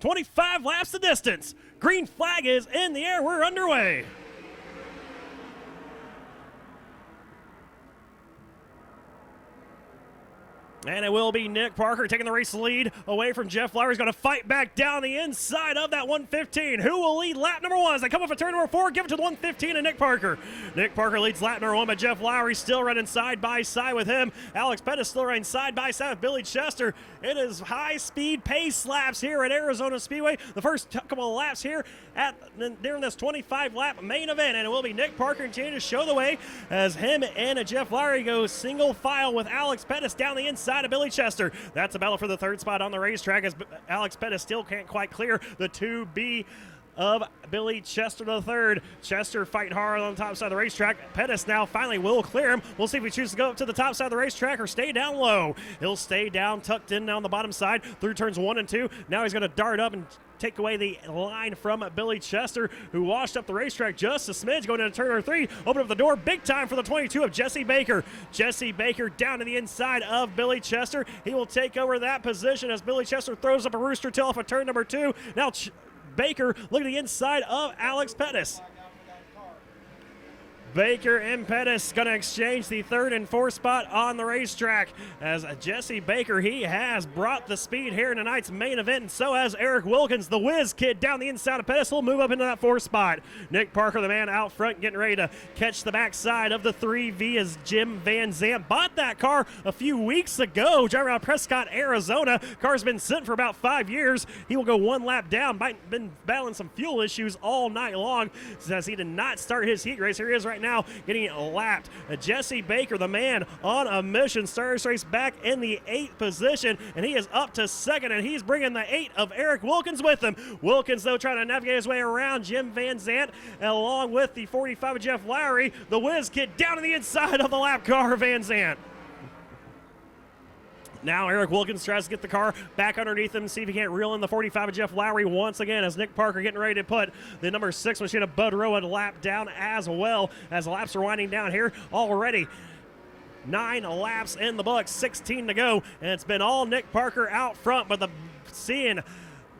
25 laps the distance. Green flag is in the air. We're underway. And it will be Nick Parker taking the race lead away from Jeff Lowry. He's going to fight back down the inside of that 115. Who will lead lap number 1 as they come off of turn number 4? Give it to the 115 and Nick Parker. Nick Parker leads lap number 1, but Jeff Lowry still running side by side with him. Alex Pettis still running side by side with Billy Chester. It is high-speed pace laps here at Arizona Speedway. The first couple of laps here during this 25-lap main event, and it will be Nick Parker continuing to show the way as him and Jeff Lowry go single file with Alex Pettis down the inside of Billy Chester. That's a battle for the third spot on the racetrack as Alex Pettis still can't quite clear the 2B of Billy Chester the third. Chester fighting hard on the top side of the racetrack. Pettis now finally will clear him. We'll see if he chooses to go up to the top side of the racetrack or stay down low. He'll stay down, tucked in on the bottom side through turns 1 and 2. Now he's going to dart up and take away the line from Billy Chester, who washed up the racetrack just a smidge, going into turn number 3. Open up the door big time for the 22 of Jesse Baker. Jesse Baker down to the inside of Billy Chester. He will take over that position as Billy Chester throws up a rooster tail off of turn number 2. Now Baker look at the inside of Alex Pettis. Baker and Pettis going to exchange the third and fourth spot on the racetrack as Jesse Baker, he has brought the speed here in tonight's main event, and so has Eric Wilkins, the whiz kid down the inside of Pettis. Will move up into that fourth spot. Nick Parker, the man out front, getting ready to catch the backside of the 3V as Jim Van Zandt bought that car a few weeks ago, driving around Prescott, Arizona. Car's been sitting for about 5 years. He will go one lap down. Been battling some fuel issues all night long as he did not start his heat race. Here he is right now getting lapped. Jesse Baker, the man on a mission, starts race back in the 8th position, and he is up to 2nd, and he's bringing the 8 of Eric Wilkins with him. Wilkins, though, trying to navigate his way around Jim Van Zandt, along with the 45 of Jeff Lowry, the whiz kid down to the inside of the lap car, Van Zandt. Now Eric Wilkins tries to get the car back underneath him, see if he can't reel in the 45 of Jeff Lowry once again as Nick Parker getting ready to put the number 6 machine of Bud Rowan lap down as well as laps are winding down here already. 9 laps in the books, 16 to go, and it's been all Nick Parker out front, but seeing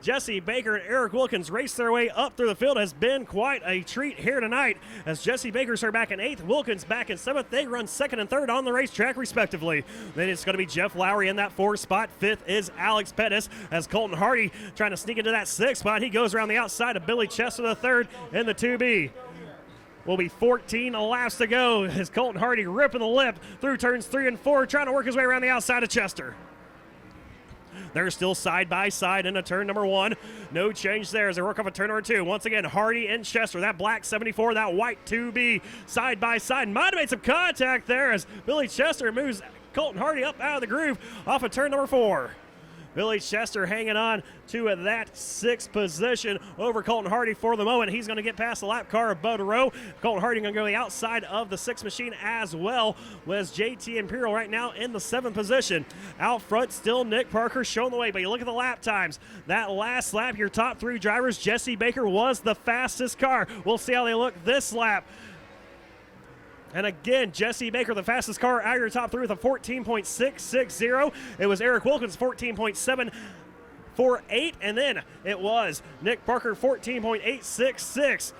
Jesse Baker and Eric Wilkins race their way up through the field has been quite a treat here tonight as Jesse Baker's are back in 8th, Wilkins back in 7th. They run 2nd and 3rd on the racetrack respectively. Then it's going to be Jeff Lowry in that 4th spot. 5th is Alex Pettis as Colton Hardy trying to sneak into that 6th spot. He goes around the outside of Billy Chester the 3rd in the 2B. Will be 14 laps to go as Colton Hardy ripping the lip through turns 3 and 4, trying to work his way around the outside of Chester. They're still side by side into turn number 1. No change there as they work off of turn number 2. Once again, Hardy and Chester. That black 74, that white 2B side by side. Might have made some contact there as Billy Chester moves Colton Hardy up out of the groove off of turn number 4. Billy Chester hanging on to that 6th position over Colton Hardy for the moment. He's going to get past the lap car of Bud Rowe. Colton Hardy going to go the outside of the 6th machine as well, with JT Imperial right now in the 7th position. Out front, still Nick Parker showing the way, but you look at the lap times. That last lap, your top 3 drivers, Jesse Baker was the fastest car. We'll see how they look this lap. And again, Jesse Baker, the fastest car out of your top 3 with a 14.660. It was Eric Wilkins, 14.748. And then it was Nick Parker, 14.866.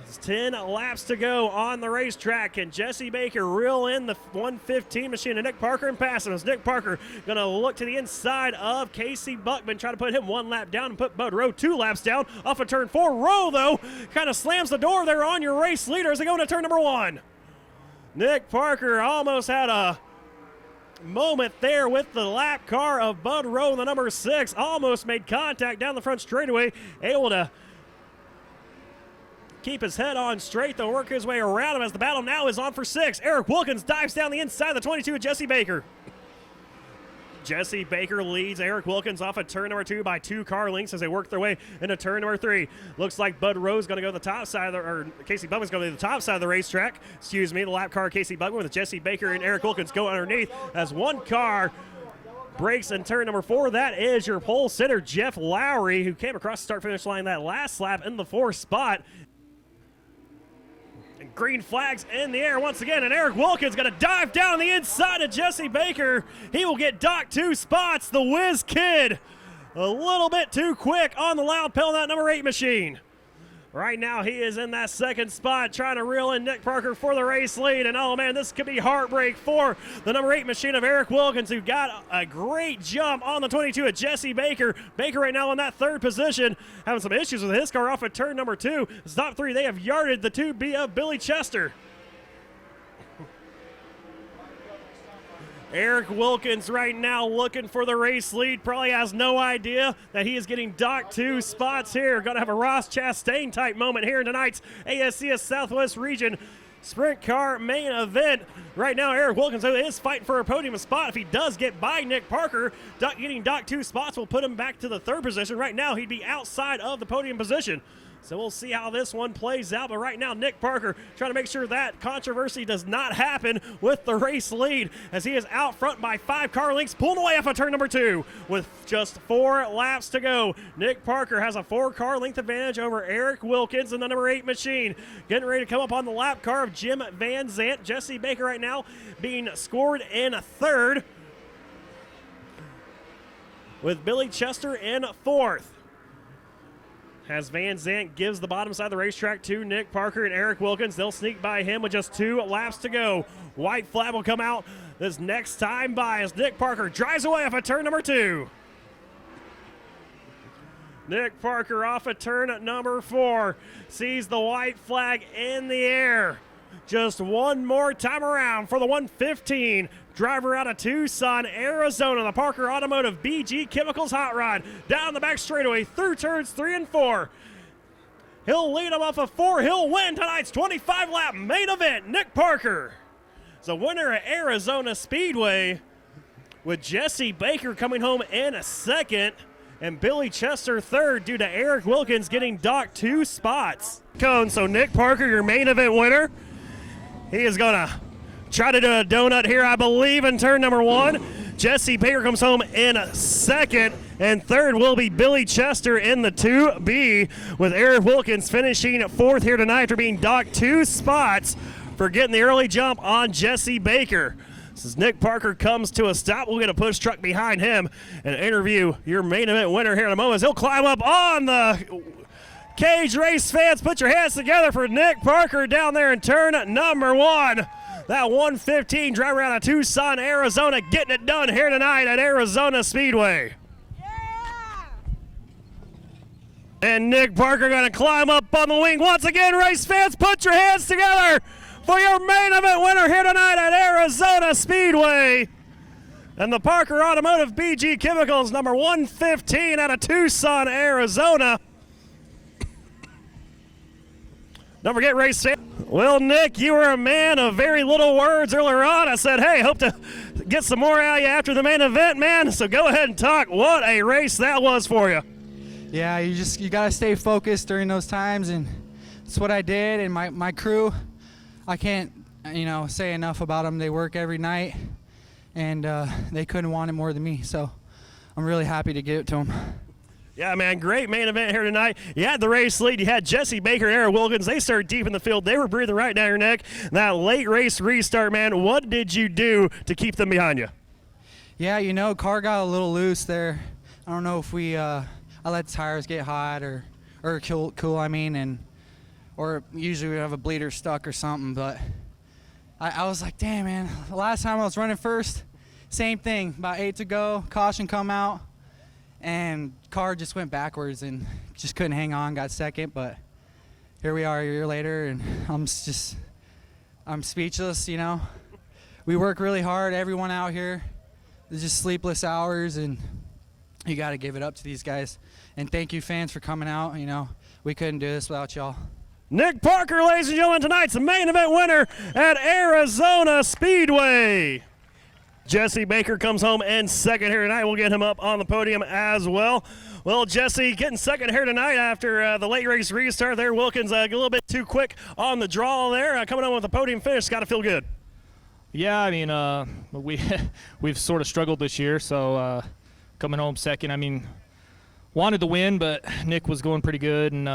It's 10 laps to go on the racetrack. And Jesse Baker reel in the 115 machine to Nick Parker and pass him. As Nick Parker going to look to the inside of Casey Buckman, try to put him 1 lap down and put Bud Rowe 2 laps down off of turn 4. Rowe, though, kind of slams the door there on your race leader as they go into turn number 1. Nick Parker almost had a moment there with the lap car of Bud Rowe, the number 6. Almost made contact down the front straightaway, able to keep his head on straight, though work his way around him as the battle now is on for 6. Eric Wilkins dives down the inside of the 22 of Jesse Baker. Jesse Baker leads Eric Wilkins off of turn number 2 by 2 car lengths as they work their way into turn number 3. Looks like Bud Rowe's going to go to the top side, or Casey Buckman's going to the top side of the racetrack. Excuse me, the lap car Casey Buckman with Jesse Baker and Eric Wilkins go underneath as one car breaks in turn number 4. That is your pole sitter, Jeff Lowry, who came across the start-finish line that last lap in the 4th spot. And green flags in the air once again, and Eric Wilkins going to dive down on the inside of Jesse Baker. He will get docked 2 spots. The whiz kid a little bit too quick on the loud pedal, that number 8 machine. Right now, he is in that second spot, trying to reel in Nick Parker for the race lead. And, oh, man, this could be heartbreak for the number 8 machine of Eric Wilkins, who got a great jump on the 22 at Jesse Baker. Baker right now in that third position, having some issues with his car off at turn number 2. Stop 3, they have yarded the 2B of Billy Chester. Eric Wilkins right now looking for the race lead. Probably has no idea that he is getting docked 2 spots here. Going to have a Ross Chastain type moment here in tonight's ASCS Southwest Region Sprint Car main event. Right now, Eric Wilkins is fighting for a podium spot. If he does get by Nick Parker, getting docked 2 spots will put him back to the 3rd position. Right now, he'd be outside of the podium position. So we'll see how this one plays out. But right now, Nick Parker trying to make sure that controversy does not happen with the race lead, as he is out front by 5 car lengths, pulling away off of turn number 2 with just 4 laps to go. Nick Parker has a 4 car length advantage over Eric Wilkins and the number 8 machine. Getting ready to come up on the lap car of Jim Van Zant. Jesse Baker right now being scored in 3rd, with Billy Chester in 4th. As Van Zant gives the bottom side of the racetrack to Nick Parker and Eric Wilkins. They'll sneak by him with just 2 laps to go. White flag will come out this next time by as Nick Parker drives away off of turn number 2. Nick Parker off of turn number 4 sees the white flag in the air. Just one more time around for the 115. Driver out of Tucson, Arizona, the Parker Automotive BG Chemicals Hot Rod. Down the back straightaway through turns 3 and 4. He'll lead him off of 4. He'll win tonight's 25-lap main event. Nick Parker is the winner at Arizona Speedway, with Jesse Baker coming home in 2nd and Billy Chester 3rd due to Eric Wilkins getting docked 2 spots. So Nick Parker, your main event winner. He is going to try to do a donut here, I believe, in turn number 1. Jesse Baker comes home in 2nd, and 3rd will be Billy Chester in the 2B, with Eric Wilkins finishing 4th here tonight after being docked 2 spots for getting the early jump on Jesse Baker. As Nick Parker comes to a stop, we'll get a push truck behind him and interview your main event winner here in a moment as he'll climb up on the cage. Race fans, put your hands together for Nick Parker down there in turn number 1. That 115 driver out of Tucson, Arizona, getting it done here tonight at Arizona Speedway. Yeah! And Nick Parker going to climb up on the wing once again. Race fans, put your hands together for your main event winner here tonight at Arizona Speedway. And the Parker Automotive BG Chemicals, number 115 out of Tucson, Arizona. Don't forget, race fan. Well, Nick, you were a man of very little words earlier on. I said, hey, hope to get some more out of you after the main event, man. So go ahead and talk. What a race that was for you. Yeah, you got to stay focused during those times, and that's what I did. And my crew, I can't, say enough about them. They work every night, and they couldn't want it more than me. So I'm really happy to give it to them. Yeah, man, great main event here tonight. You had the race lead. You had Jesse Baker and Eric Wilkins. They started deep in the field. They were breathing right down your neck. That late race restart, man, what did you do to keep them behind you? Yeah, car got a little loose there. I don't know if I let the tires get hot or cool, or usually we have a bleeder stuck or something. But I was like, damn, man, the last time I was running first, same thing. About 8 to go, caution come out. And car just went backwards and just couldn't hang on, got 2nd, but here we are a year later, and I'm speechless, We work really hard, everyone out here. There's just sleepless hours, and you got to give it up to these guys. And thank you, fans, for coming out. We couldn't do this without y'all. Nick Parker, ladies and gentlemen, tonight's main event winner at Arizona Speedway. Jesse Baker comes home in 2nd here tonight. We'll get him up on the podium as well. Well, Jesse getting 2nd here tonight after the late race restart there. Wilkins a little bit too quick on the draw there. Coming on with a podium finish. Got to feel good. Yeah, we've sort of struggled this year, so coming home 2nd. Wanted to win, but Nick was going pretty good, and,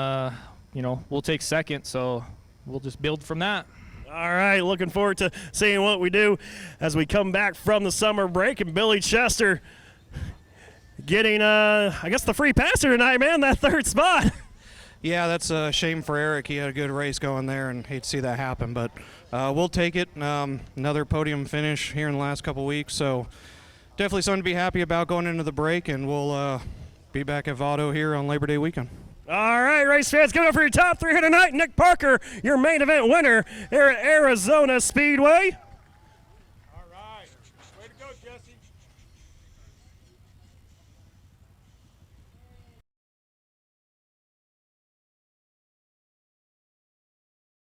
we'll take 2nd, so we'll just build from that. All right, looking forward to seeing what we do as we come back from the summer break. And Billy Chester getting, I guess, the free passer tonight, man, that third spot. Yeah, that's a shame for Eric. He had a good race going there, and hate to see that happen. But we'll take it. Another podium finish here in the last couple weeks, so definitely something to be happy about going into the break, and we'll be back at Vado here on Labor Day weekend. All right, race fans, give it up for your top 3 here tonight. Nick Parker, your main event winner here at Arizona Speedway.